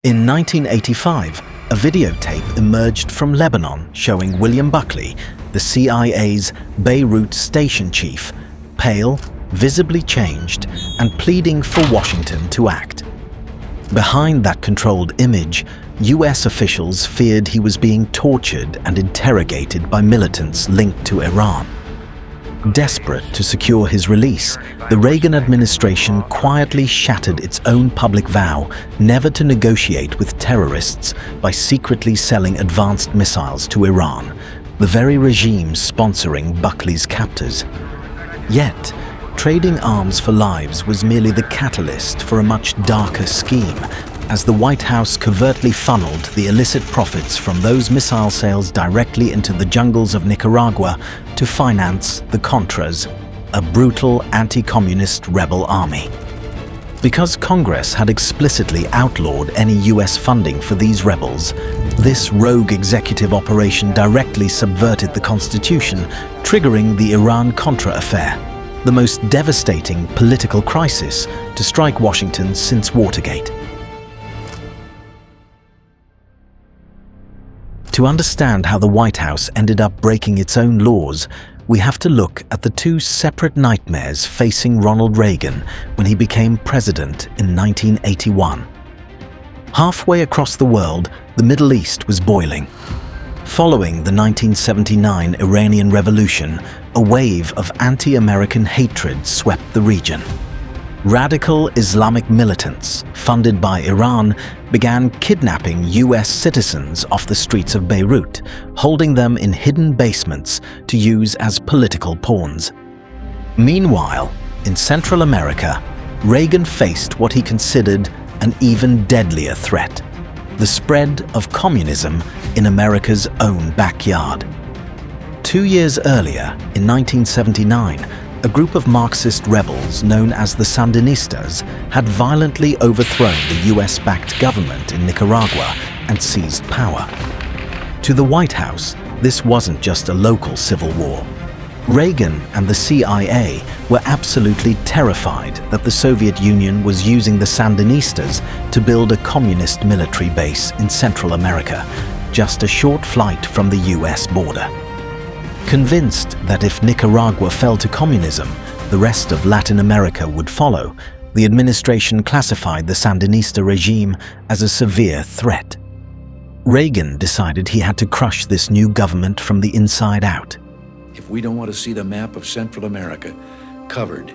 In 1985, a videotape emerged from Lebanon showing William Buckley, the CIA's Beirut station chief, pale, visibly changed, and pleading for Washington to act. Behind that controlled image, US officials feared he was being tortured and interrogated by militants linked to Iran. Desperate to secure his release, the Reagan administration quietly shattered its own public vow never to negotiate with terrorists by secretly selling advanced missiles to Iran, the very regime sponsoring Buckley's captors. Yet, trading arms for lives was merely the catalyst for a much darker scheme, as the White House covertly funneled the illicit profits from those missile sales directly into the jungles of Nicaragua to finance the Contras, a brutal anti-communist rebel army. Because Congress had explicitly outlawed any US funding for these rebels, this rogue executive operation directly subverted the Constitution, triggering the Iran-Contra affair, the most devastating political crisis to strike Washington since Watergate. To understand how the White House ended up breaking its own laws, we have to look at the two separate nightmares facing Ronald Reagan when he became president in 1981. Halfway across the world, the Middle East was boiling. Following the 1979 Iranian Revolution, a wave of anti-American hatred swept the region. Radical Islamic militants, funded by Iran, began kidnapping US citizens off the streets of Beirut, holding them in hidden basements to use as political pawns. Meanwhile, in Central America, Reagan faced what he considered an even deadlier threat: the spread of communism in America's own backyard. 2 years earlier, in 1979, a group of Marxist rebels known as the Sandinistas had violently overthrown the US-backed government in Nicaragua and seized power. To the White House, this wasn't just a local civil war. Reagan and the CIA were absolutely terrified that the Soviet Union was using the Sandinistas to build a communist military base in Central America, just a short flight from the US border. Convinced that if Nicaragua fell to communism, the rest of Latin America would follow, the administration classified the Sandinista regime as a severe threat. Reagan decided he had to crush this new government from the inside out. If we don't want to see the map of Central America covered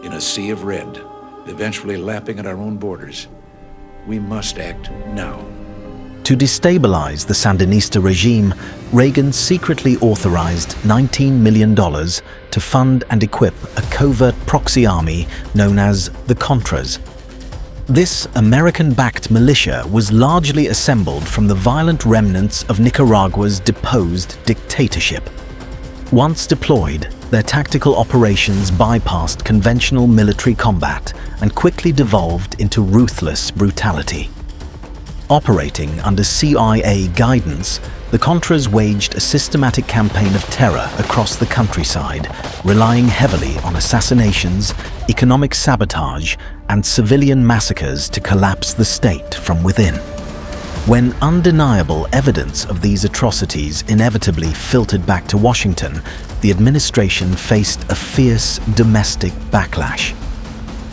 in a sea of red, eventually lapping at our own borders, we must act now. To destabilize the Sandinista regime, Reagan secretly authorized $19 million to fund and equip a covert proxy army known as the Contras. This American-backed militia was largely assembled from the violent remnants of Nicaragua's deposed dictatorship. Once deployed, their tactical operations bypassed conventional military combat and quickly devolved into ruthless brutality. Operating under CIA guidance, the Contras waged a systematic campaign of terror across the countryside, relying heavily on assassinations, economic sabotage, and civilian massacres to collapse the state from within. When undeniable evidence of these atrocities inevitably filtered back to Washington, the administration faced a fierce domestic backlash.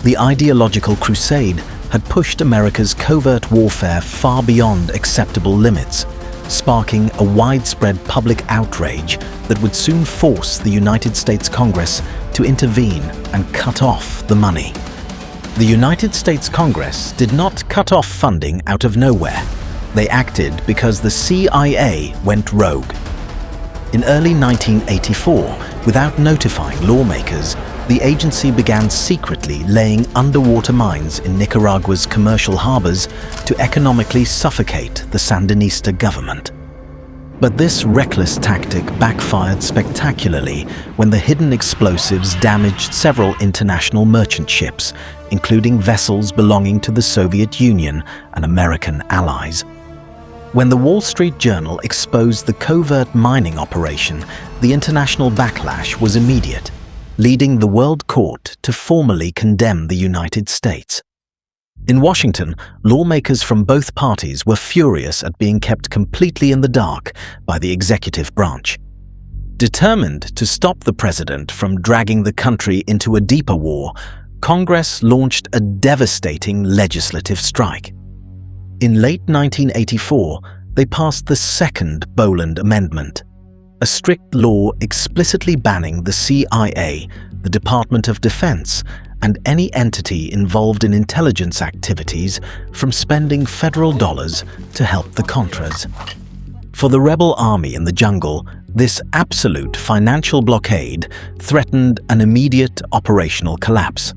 The ideological crusade had pushed America's covert warfare far beyond acceptable limits, sparking a widespread public outrage that would soon force the United States Congress to intervene and cut off the money. The United States Congress did not cut off funding out of nowhere. They acted because the CIA went rogue. In early 1984, without notifying lawmakers, the agency began secretly laying underwater mines in Nicaragua's commercial harbors to economically suffocate the Sandinista government. But this reckless tactic backfired spectacularly when the hidden explosives damaged several international merchant ships, including vessels belonging to the Soviet Union and American allies. When the Wall Street Journal exposed the covert mining operation, the international backlash was immediate, leading the World Court to formally condemn the United States. In Washington, lawmakers from both parties were furious at being kept completely in the dark by the executive branch. Determined to stop the president from dragging the country into a deeper war, Congress launched a devastating legislative strike. In late 1984, they passed the second Boland Amendment, a strict law explicitly banning the CIA, the Department of Defense, and any entity involved in intelligence activities from spending federal dollars to help the Contras. For the rebel army in the jungle, this absolute financial blockade threatened an immediate operational collapse.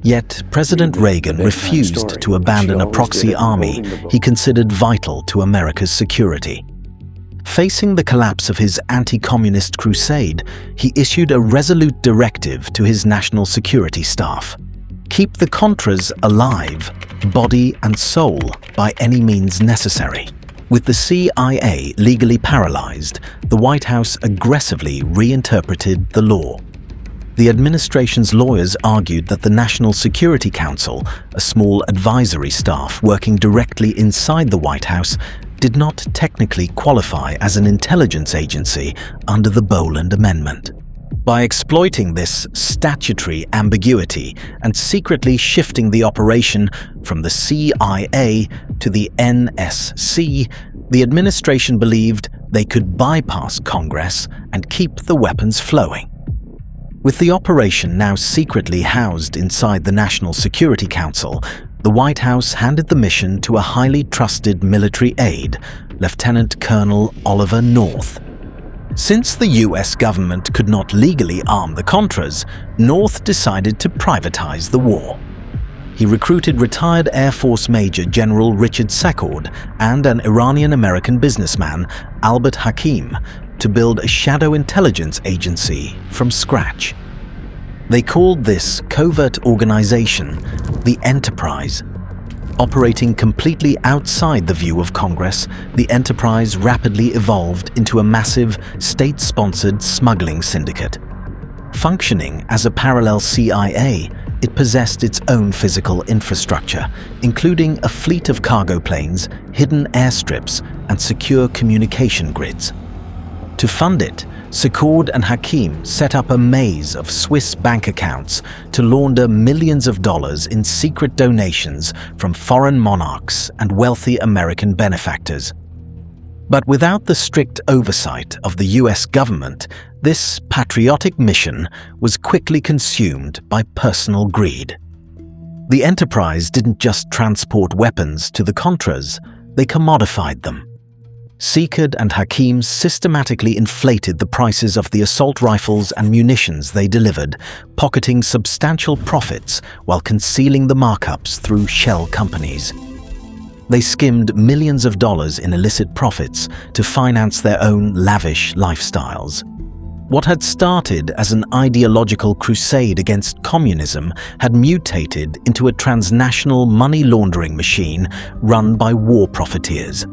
Yet President Reagan refused to abandon a proxy army he considered vital to America's security. Facing the collapse of his anti-communist crusade, he issued a resolute directive to his national security staff: keep the Contras alive, body and soul, by any means necessary. With the CIA legally paralyzed, the White House aggressively reinterpreted the law. The administration's lawyers argued that the National Security Council, a small advisory staff working directly inside the White House, did not technically qualify as an intelligence agency under the Boland Amendment. By exploiting this statutory ambiguity and secretly shifting the operation from the CIA to the NSC, the administration believed they could bypass Congress and keep the weapons flowing. With the operation now secretly housed inside the National Security Council, the White House handed the mission to a highly trusted military aide, Lieutenant Colonel Oliver North. Since the US government could not legally arm the Contras, North decided to privatize the war. He recruited retired Air Force Major General Richard Secord and an Iranian-American businessman, Albert Hakim, to build a shadow intelligence agency from scratch. They called this covert organization the Enterprise. Operating completely outside the view of Congress, the Enterprise rapidly evolved into a massive, state-sponsored smuggling syndicate. Functioning as a parallel CIA, it possessed its own physical infrastructure, including a fleet of cargo planes, hidden airstrips, and secure communication grids. To fund it, Secord and Hakim set up a maze of Swiss bank accounts to launder millions of dollars in secret donations from foreign monarchs and wealthy American benefactors. But without the strict oversight of the US government, this patriotic mission was quickly consumed by personal greed. The Enterprise didn't just transport weapons to the Contras, they commodified them. Secord and Hakim systematically inflated the prices of the assault rifles and munitions they delivered, pocketing substantial profits while concealing the markups through shell companies. They skimmed millions of dollars in illicit profits to finance their own lavish lifestyles. What had started as an ideological crusade against communism had mutated into a transnational money laundering machine run by war profiteers.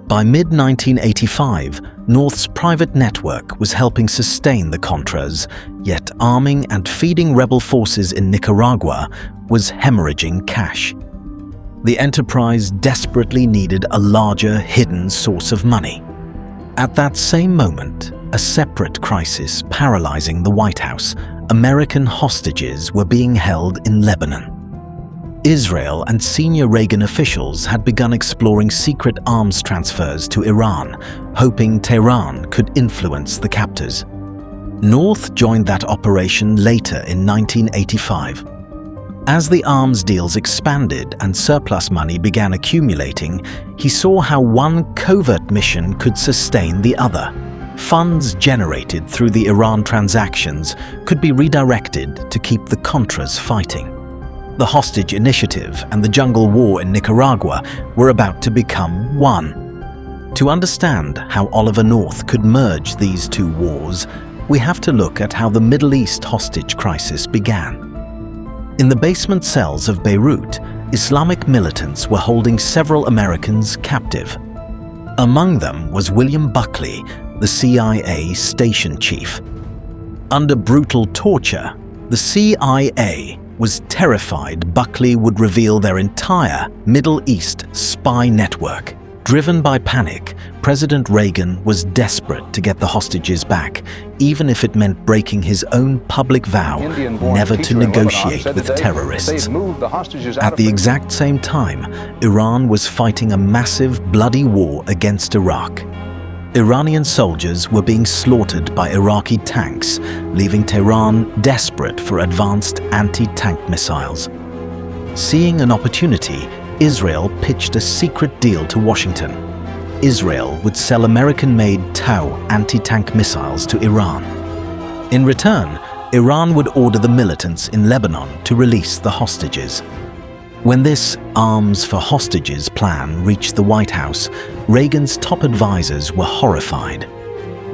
By mid-1985, North's private network was helping sustain the Contras, yet arming and feeding rebel forces in Nicaragua was hemorrhaging cash. The Enterprise desperately needed a larger, hidden source of money. At that same moment, a separate crisis paralyzing the White House, American hostages were being held in Lebanon. Israel and senior Reagan officials had begun exploring secret arms transfers to Iran, hoping Tehran could influence the captors. North joined that operation later in 1985. As the arms deals expanded and surplus money began accumulating, he saw how one covert mission could sustain the other. Funds generated through the Iran transactions could be redirected to keep the Contras fighting. The hostage initiative and the jungle war in Nicaragua were about to become one. To understand how Oliver North could merge these two wars, we have to look at how the Middle East hostage crisis began. In the basement cells of Beirut, Islamic militants were holding several Americans captive. Among them was William Buckley, the CIA station chief. Under brutal torture, the CIA was terrified Buckley would reveal their entire Middle East spy network. Driven by panic, President Reagan was desperate to get the hostages back, even if it meant breaking his own public vow never to negotiate with terrorists. At the exact same time, Iran was fighting a massive, bloody war against Iraq. Iranian soldiers were being slaughtered by Iraqi tanks, leaving Tehran desperate for advanced anti-tank missiles. Seeing an opportunity, Israel pitched a secret deal to Washington. Israel would sell American-made Tau anti-tank missiles to Iran. In return, Iran would order the militants in Lebanon to release the hostages. When this arms for hostages plan reached the White House, Reagan's top advisors were horrified.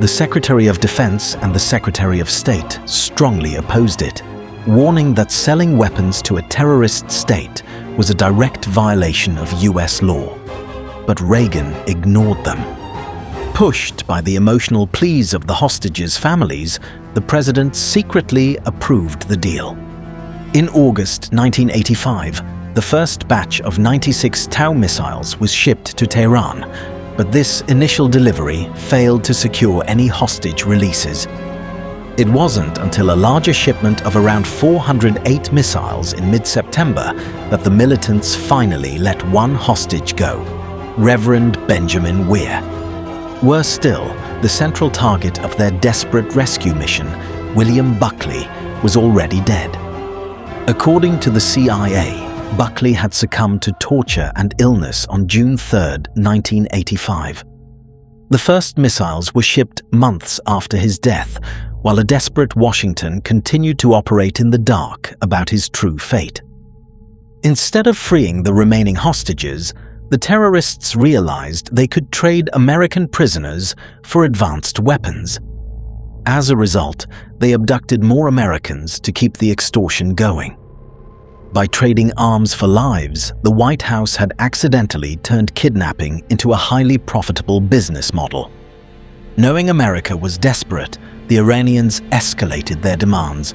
The Secretary of Defense and the Secretary of State strongly opposed it, warning that selling weapons to a terrorist state was a direct violation of US law. But Reagan ignored them. Pushed by the emotional pleas of the hostages' families, the president secretly approved the deal. In August 1985, the first batch of 96 Tau missiles was shipped to Tehran, but this initial delivery failed to secure any hostage releases. It wasn't until a larger shipment of around 408 missiles in mid-September that the militants finally let one hostage go, Reverend Benjamin Weir. Worse still, the central target of their desperate rescue mission, William Buckley, was already dead. According to the CIA, Buckley had succumbed to torture and illness on June 3, 1985. The first missiles were shipped months after his death, while a desperate Washington continued to operate in the dark about his true fate. Instead of freeing the remaining hostages, the terrorists realized they could trade American prisoners for advanced weapons. As a result, they abducted more Americans to keep the extortion going. By trading arms for lives, the White House had accidentally turned kidnapping into a highly profitable business model. Knowing America was desperate, the Iranians escalated their demands.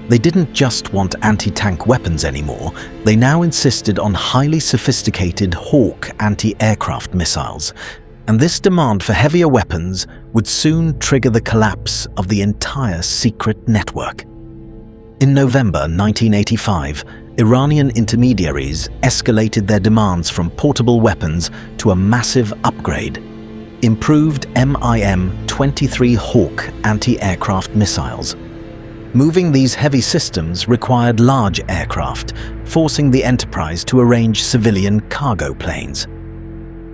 They didn't just want anti-tank weapons anymore, they now insisted on highly sophisticated Hawk anti-aircraft missiles, and this demand for heavier weapons would soon trigger the collapse of the entire secret network. In November 1985, Iranian intermediaries escalated their demands from portable weapons to a massive upgrade: improved MIM-23 Hawk anti-aircraft missiles. Moving these heavy systems required large aircraft, forcing the enterprise to arrange civilian cargo planes.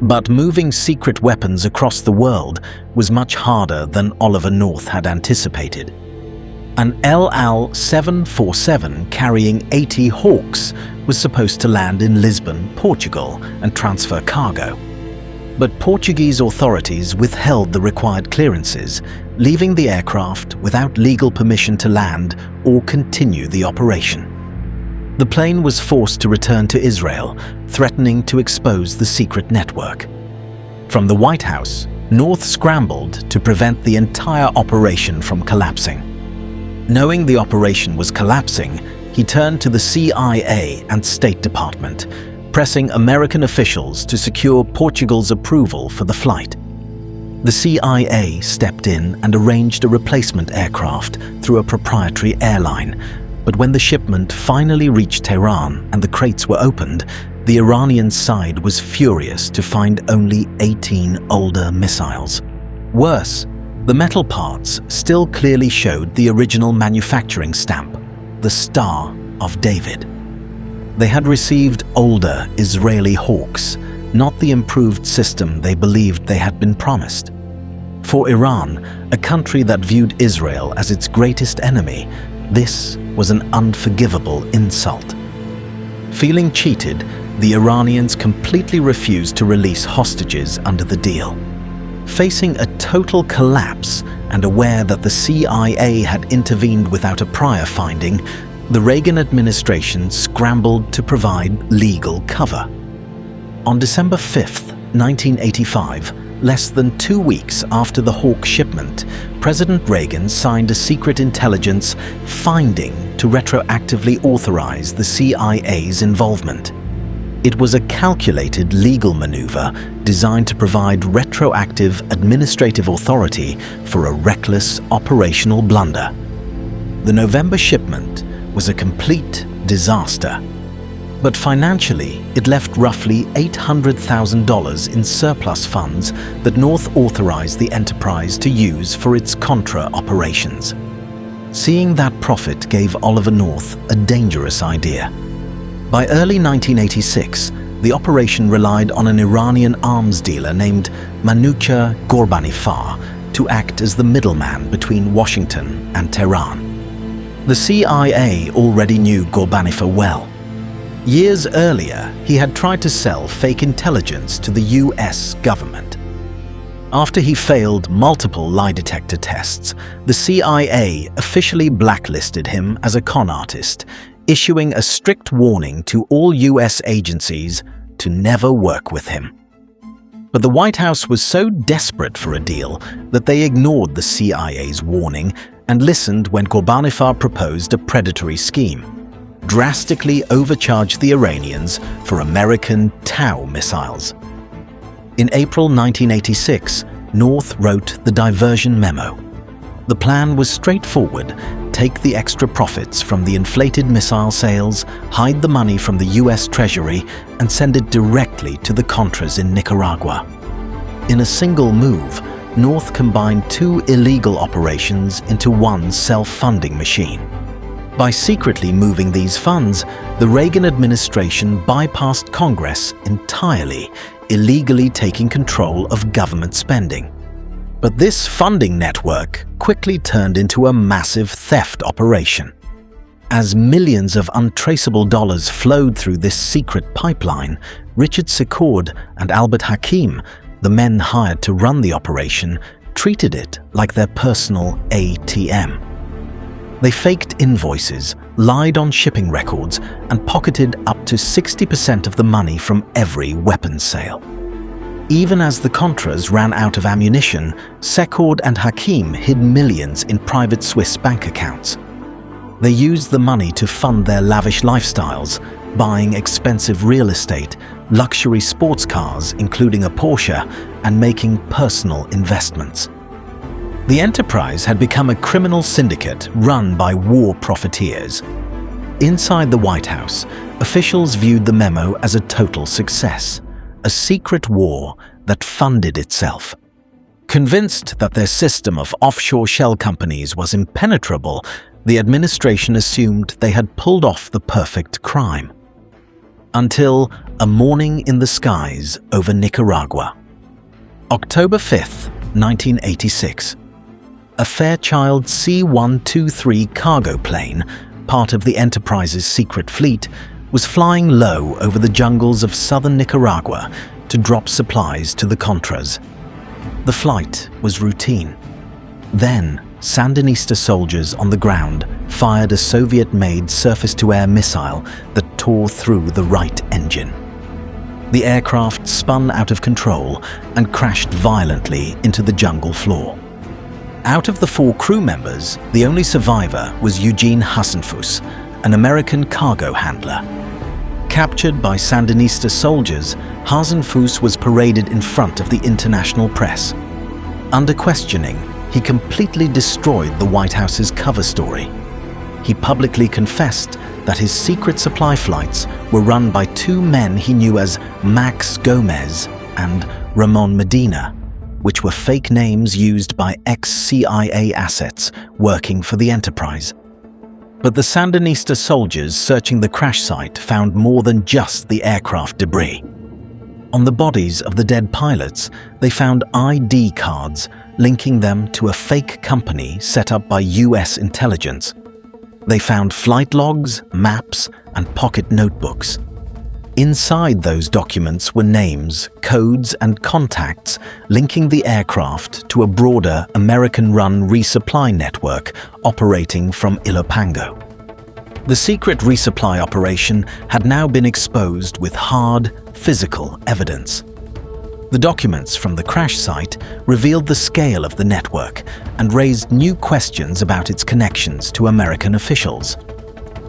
But moving secret weapons across the world was much harder than Oliver North had anticipated. An El Al 747 carrying 80 Hawks was supposed to land in Lisbon, Portugal, and transfer cargo. But Portuguese authorities withheld the required clearances, leaving the aircraft without legal permission to land or continue the operation. The plane was forced to return to Israel, threatening to expose the secret network. From the White House, North scrambled to prevent the entire operation from collapsing. Knowing the operation was collapsing, he turned to the CIA and State Department, pressing American officials to secure Portugal's approval for the flight. The CIA stepped in and arranged a replacement aircraft through a proprietary airline, but when the shipment finally reached Tehran and the crates were opened, the Iranian side was furious to find only 18 older missiles. Worse, the metal parts still clearly showed the original manufacturing stamp, the Star of David. They had received older Israeli Hawks, not the improved system they believed they had been promised. For Iran, a country that viewed Israel as its greatest enemy, this was an unforgivable insult. Feeling cheated, the Iranians completely refused to release hostages under the deal. Facing a total collapse and aware that the CIA had intervened without a prior finding, the Reagan administration scrambled to provide legal cover. On December 5, 1985, less than 2 weeks after the Hawk shipment, President Reagan signed a secret intelligence finding to retroactively authorize the CIA's involvement. It was a calculated legal maneuver designed to provide retroactive administrative authority for a reckless operational blunder. The November shipment was a complete disaster. But financially, it left roughly $800,000 in surplus funds that North authorized the enterprise to use for its Contra operations. Seeing that profit gave Oliver North a dangerous idea. By early 1986, the operation relied on an Iranian arms dealer named Manouchehr Ghorbanifar to act as the middleman between Washington and Tehran. The CIA already knew Ghorbanifar well. Years earlier, he had tried to sell fake intelligence to the US government. After he failed multiple lie detector tests, the CIA officially blacklisted him as a con artist, issuing a strict warning to all US agencies to never work with him. But the White House was so desperate for a deal that they ignored the CIA's warning and listened when Ghorbanifar proposed a predatory scheme: drastically overcharge the Iranians for American Tau missiles. In April 1986, North wrote the diversion memo. The plan was straightforward: take the extra profits from the inflated missile sales, hide the money from the US Treasury, and send it directly to the Contras in Nicaragua. In a single move, North combined 2 illegal operations into one self-funding machine. By secretly moving these funds, the Reagan administration bypassed Congress entirely, illegally taking control of government spending. But this funding network quickly turned into a massive theft operation. As millions of untraceable dollars flowed through this secret pipeline, Richard Secord and Albert Hakim, the men hired to run the operation, treated it like their personal ATM. They faked invoices, lied on shipping records, and pocketed up to 60% of the money from every weapons sale. Even as the Contras ran out of ammunition, Secord and Hakim hid millions in private Swiss bank accounts. They used the money to fund their lavish lifestyles, buying expensive real estate, luxury sports cars including a Porsche, and making personal investments. The enterprise had become a criminal syndicate run by war profiteers. Inside the White House, officials viewed the memo as a total success, a secret war that funded itself. Convinced that their system of offshore shell companies was impenetrable, the administration assumed they had pulled off the perfect crime. Until a morning in the skies over Nicaragua. October 5th, 1986. A Fairchild C-123 cargo plane, part of the Enterprise's secret fleet, was flying low over the jungles of southern Nicaragua to drop supplies to the Contras. The flight was routine. Then, Sandinista soldiers on the ground fired a Soviet-made surface-to-air missile that tore through the right engine. The aircraft spun out of control and crashed violently into the jungle floor. Out of the 4 crew members, the only survivor was Eugene Hassenfuss, an American cargo handler. Captured by Sandinista soldiers, Hassenfuss was paraded in front of the international press. Under questioning, he completely destroyed the White House's cover story. He publicly confessed that his secret supply flights were run by 2 men he knew as Max Gomez and Ramon Medina, which were fake names used by ex-CIA assets working for the Enterprise. But the Sandinista soldiers searching the crash site found more than just the aircraft debris. On the bodies of the dead pilots, they found ID cards linking them to a fake company set up by US intelligence. They found flight logs, maps, and pocket notebooks. Inside those documents were names, codes, and contacts linking the aircraft to a broader American-run resupply network operating from Ilopango. The secret resupply operation had now been exposed with hard, physical evidence. The documents from the crash site revealed the scale of the network and raised new questions about its connections to American officials.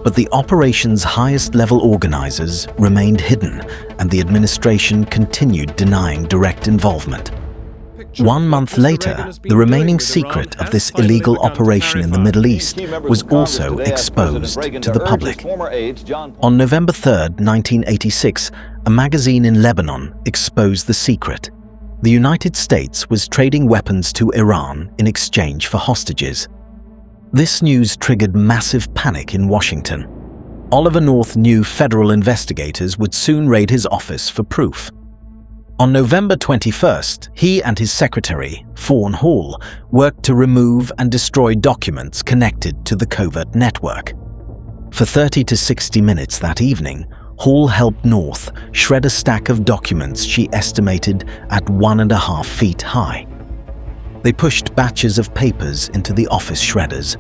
But the operation's highest-level organizers remained hidden, and the administration continued denying direct involvement. 1 month later, the remaining secret of this illegal operation in the Middle East was also exposed to the public. On November 3, 1986, a magazine in Lebanon exposed the secret. The United States was trading weapons to Iran in exchange for hostages. This news triggered massive panic in Washington. Oliver North knew federal investigators would soon raid his office for proof. On November 21st, he and his secretary, Fawn Hall, worked to remove and destroy documents connected to the covert network. For 30 to 60 minutes that evening, Hall helped North shred a stack of documents she estimated at 1.5 feet high. They pushed batches of papers into the office shredders,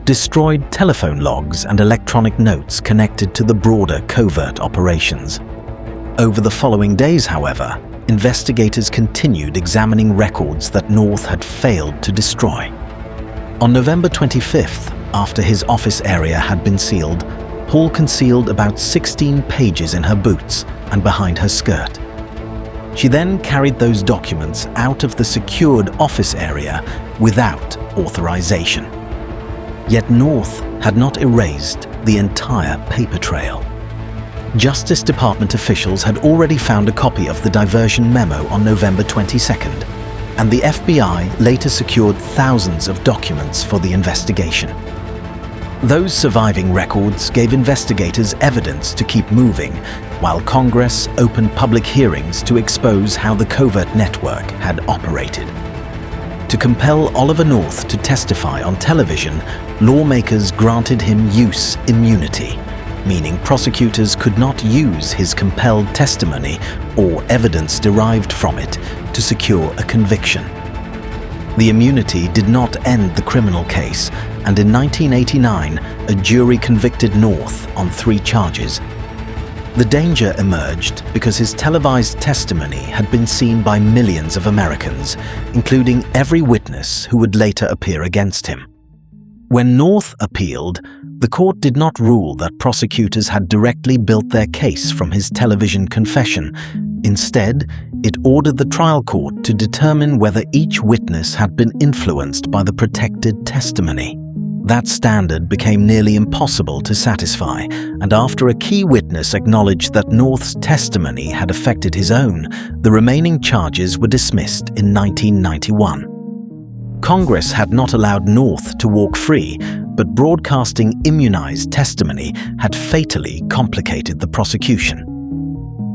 destroyed telephone logs and electronic notes connected to the broader covert operations. Over the following days, however, investigators continued examining records that North had failed to destroy. On November 25th, after his office area had been sealed, Hall concealed about 16 pages in her boots and behind her skirt. She then carried those documents out of the secured office area without authorization. Yet North had not erased the entire paper trail. Justice Department officials had already found a copy of the diversion memo on November 22nd, and the FBI later secured thousands of documents for the investigation. Those surviving records gave investigators evidence to keep moving, while Congress opened public hearings to expose how the covert network had operated. To compel Oliver North to testify on television, lawmakers granted him use immunity, meaning prosecutors could not use his compelled testimony or evidence derived from it to secure a conviction. The immunity did not end the criminal case, and in 1989, a jury convicted North on 3 charges. The danger emerged because his televised testimony had been seen by millions of Americans, including every witness who would later appear against him. When North appealed, the court did not rule that prosecutors had directly built their case from his television confession. Instead, it ordered the trial court to determine whether each witness had been influenced by the protected testimony. That standard became nearly impossible to satisfy, and after a key witness acknowledged that North's testimony had affected his own, the remaining charges were dismissed in 1991. Congress had not allowed North to walk free, but broadcasting immunized testimony had fatally complicated the prosecution.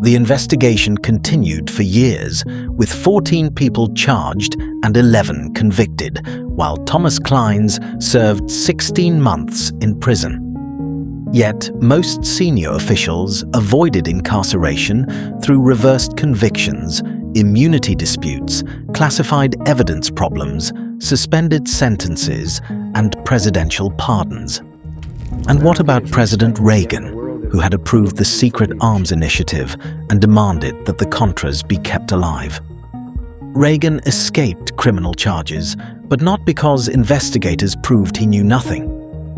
The investigation continued for years, with 14 people charged and 11 convicted, while Thomas Clines served 16 months in prison. Yet, most senior officials avoided incarceration through reversed convictions, immunity disputes, classified evidence problems, suspended sentences, and presidential pardons. And what about President Reagan, who had approved the secret arms initiative and demanded that the Contras be kept alive? Reagan escaped criminal charges, but not because investigators proved he knew nothing.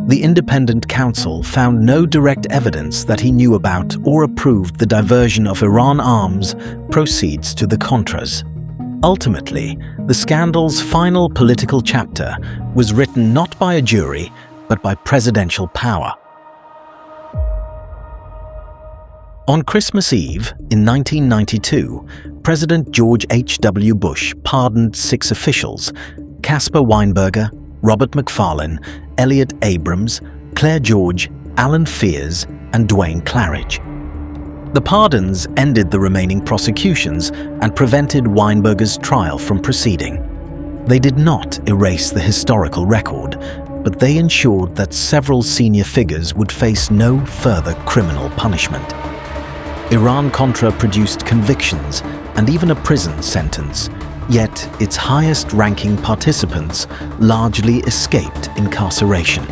The independent counsel found no direct evidence that he knew about or approved the diversion of Iran arms proceeds to the Contras. Ultimately, the scandal's final political chapter was written not by a jury, but by presidential power. On Christmas Eve in 1992, President George H.W. Bush pardoned 6 officials: Caspar Weinberger, Robert McFarlane, Elliot Abrams, Claire George, Alan Fears, and Dwayne Claridge. The pardons ended the remaining prosecutions and prevented Weinberger's trial from proceeding. They did not erase the historical record, but they ensured that several senior figures would face no further criminal punishment. Iran-Contra produced convictions and even a prison sentence, yet its highest-ranking participants largely escaped incarceration.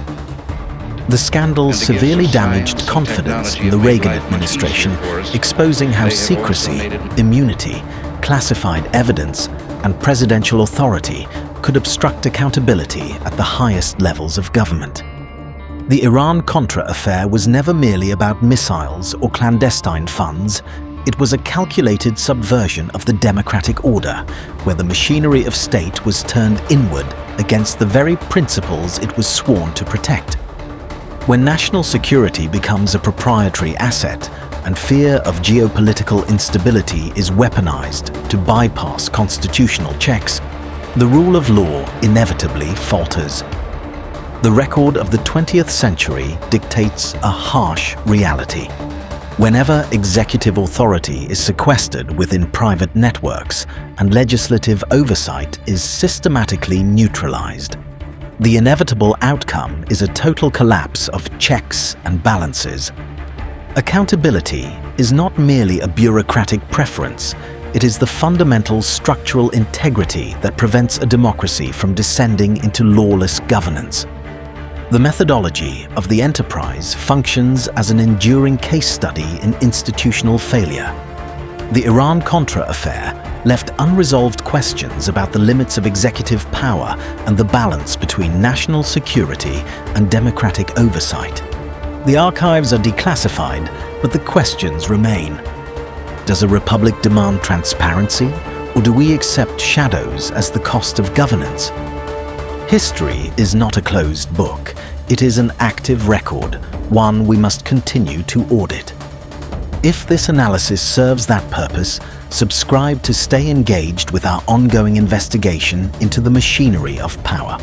The scandal severely damaged confidence in the Reagan administration, exposing how secrecy, immunity, classified evidence, and presidential authority could obstruct accountability at the highest levels of government. The Iran-Contra affair was never merely about missiles or clandestine funds. It was a calculated subversion of the democratic order, where the machinery of state was turned inward against the very principles it was sworn to protect. When national security becomes a proprietary asset and fear of geopolitical instability is weaponized to bypass constitutional checks, the rule of law inevitably falters. The record of the 20th century dictates a harsh reality. Whenever executive authority is sequestered within private networks and legislative oversight is systematically neutralized, the inevitable outcome is a total collapse of checks and balances. Accountability is not merely a bureaucratic preference, it is the fundamental structural integrity that prevents a democracy from descending into lawless governance. The methodology of the enterprise functions as an enduring case study in institutional failure. The Iran-Contra affair left unresolved questions about the limits of executive power and the balance between national security and democratic oversight. The archives are declassified, but the questions remain. Does a republic demand transparency, or do we accept shadows as the cost of governance? History is not a closed book. It is an active record, one we must continue to audit. If this analysis serves that purpose, subscribe to stay engaged with our ongoing investigation into the machinery of power.